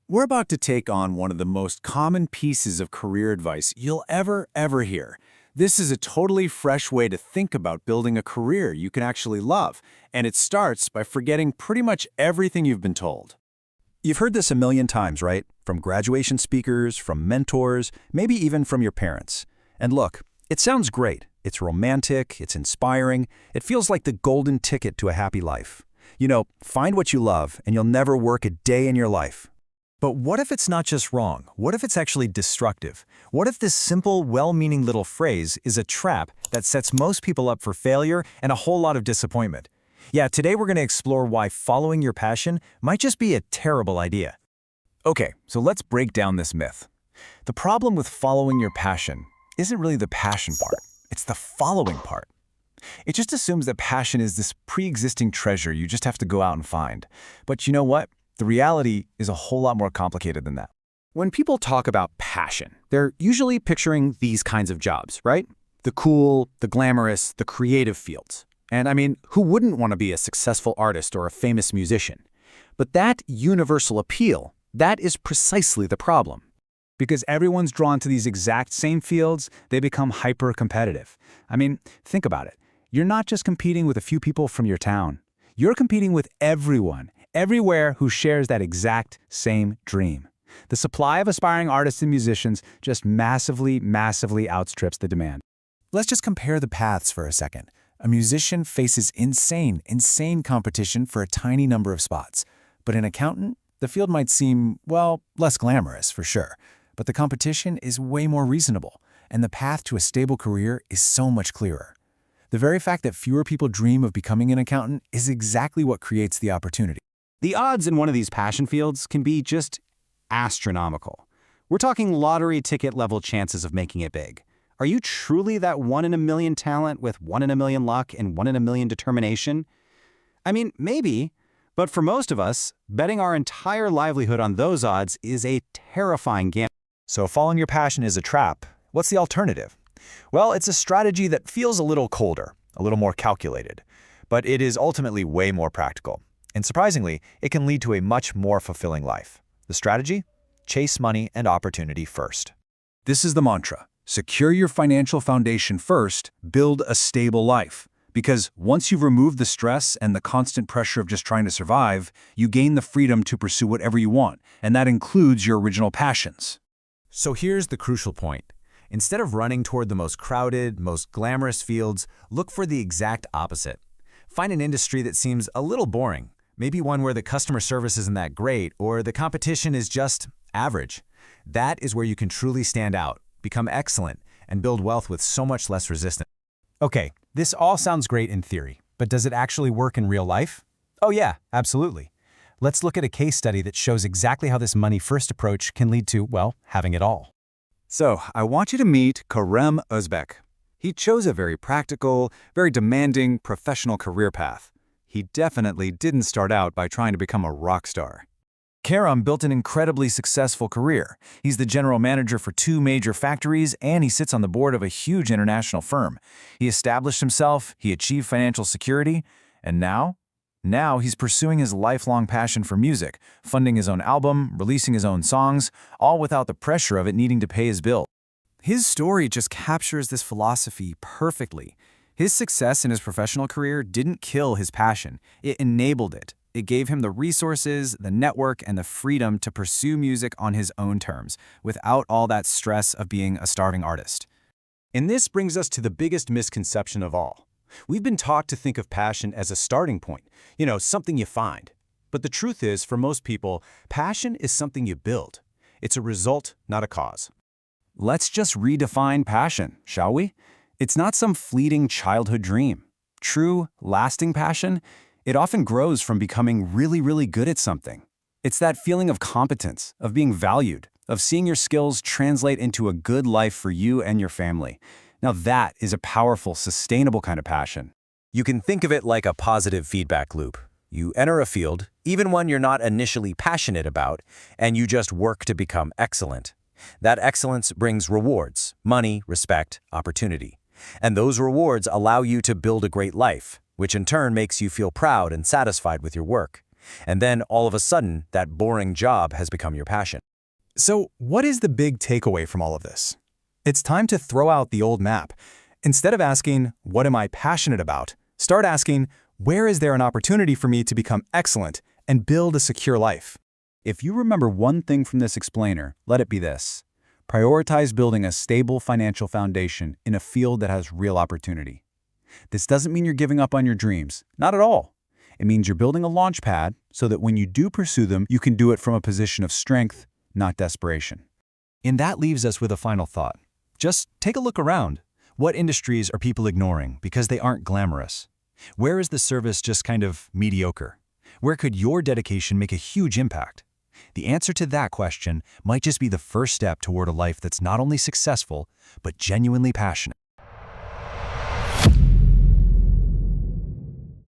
We're about to take on one of the most common pieces of career advice you'll ever hear. This is a totally fresh way to think about building a career you can actually love, and it starts by forgetting pretty much everything you've been told. You've heard this a million times, right? From graduation speakers, from mentors, maybe even from your parents. And look, it sounds great. It's romantic, it's inspiring, it feels like the golden ticket to a happy life. You know, find what you love and you'll never work a day in your life. But what if it's not just wrong? What if it's actually destructive? What if this simple, well-meaning little phrase is a trap that sets most people up for failure and a whole lot of disappointment? Yeah, today we're going to explore why following your passion might just be a terrible idea. Okay, so let's break down this myth. The problem with following your passion isn't really the passion part, it's the following part. It just assumes that passion is this pre-existing treasure you just have to go out and find. But you know what? The reality is a whole lot more complicated than that. When people talk about passion, they're usually picturing these kinds of jobs, right? The cool, the glamorous, the creative fields. And I mean, who wouldn't want to be a successful artist or a famous musician? But that universal appeal, that is precisely the problem. Because everyone's drawn to these exact same fields, they become hyper-competitive. I mean, think about it. You're not just competing with a few people from your town. You're competing with everyone, everywhere who shares that exact same dream. The supply of aspiring artists and musicians just massively outstrips the demand. Let's just compare the paths for a second. A musician faces insane competition for a tiny number of spots. But an accountant, the field might seem, well, less glamorous for sure. But the competition is way more reasonable, and the path to a stable career is so much clearer. The very fact that fewer people dream of becoming an accountant is exactly what creates the opportunity. The odds in one of these passion fields can be just astronomical. We're talking lottery ticket level chances of making it big. Are you truly that 1 in a million talent with 1 in a million luck and 1 in a million determination? I mean, maybe, but for most of us, betting our entire livelihood on those odds is a terrifying gamble. So if following your passion is a trap, what's the alternative? Well, it's a strategy that feels a little colder, a little more calculated, but it is ultimately way more practical. And surprisingly, it can lead to a much more fulfilling life. The strategy? Chase money and opportunity first. This is the mantra. Secure your financial foundation first, build a stable life. Because once you've removed the stress and the constant pressure of just trying to survive, you gain the freedom to pursue whatever you want, and that includes your original passions. So here's the crucial point. Instead of running toward the most crowded, most glamorous fields, look for the exact opposite. Find an industry that seems a little boring. Maybe one where the customer service isn't that great or the competition is just average. That is where you can truly stand out, become excellent, and build wealth with so much less resistance. Okay, this all sounds great in theory, but does it actually work in real life? Oh yeah, absolutely. Let's look at a case study that shows exactly how this money-first approach can lead to, well, having it all. So, I want you to meet Kerem Özbek. He chose a very practical, very demanding professional career path. He definitely didn't start out by trying to become a rock star. Kerem built an incredibly successful career. He's the general manager for 2 major factories, and he sits on the board of a huge international firm. He established himself, he achieved financial security, and now he's pursuing his lifelong passion for music, funding his own album, releasing his own songs, all without the pressure of it needing to pay his bill. His story just captures this philosophy perfectly. His success in his professional career didn't kill his passion, it enabled it. It gave him the resources, the network, and the freedom to pursue music on his own terms, without all that stress of being a starving artist. And this brings us to the biggest misconception of all. We've been taught to think of passion as a starting point, something you find. But the truth is, for most people, passion is something you build. It's a result, not a cause. Let's just redefine passion, shall we? It's not some fleeting childhood dream. True, lasting passion, it often grows from becoming really good at something. It's that feeling of competence, of being valued, of seeing your skills translate into a good life for you and your family. Now that is a powerful, sustainable kind of passion. You can think of it like a positive feedback loop. You enter a field, even one you're not initially passionate about, and you just work to become excellent. That excellence brings rewards, money, respect, opportunity. And those rewards allow you to build a great life, which in turn makes you feel proud and satisfied with your work. And then, all of a sudden, that boring job has become your passion. So, what is the big takeaway from all of this? It's time to throw out the old map. Instead of asking, what am I passionate about? Start asking, where is there an opportunity for me to become excellent and build a secure life? If you remember one thing from this explainer, let it be this. Prioritize building a stable financial foundation in a field that has real opportunity. This doesn't mean you're giving up on your dreams. Not at all. It means you're building a launch pad so that when you do pursue them, you can do it from a position of strength, not desperation. And that leaves us with a final thought. Just take a look around. What industries are people ignoring because they aren't glamorous? Where is the service just kind of mediocre? Where could your dedication make a huge impact? The answer to that question might just be the first step toward a life that's not only successful, but genuinely passionate.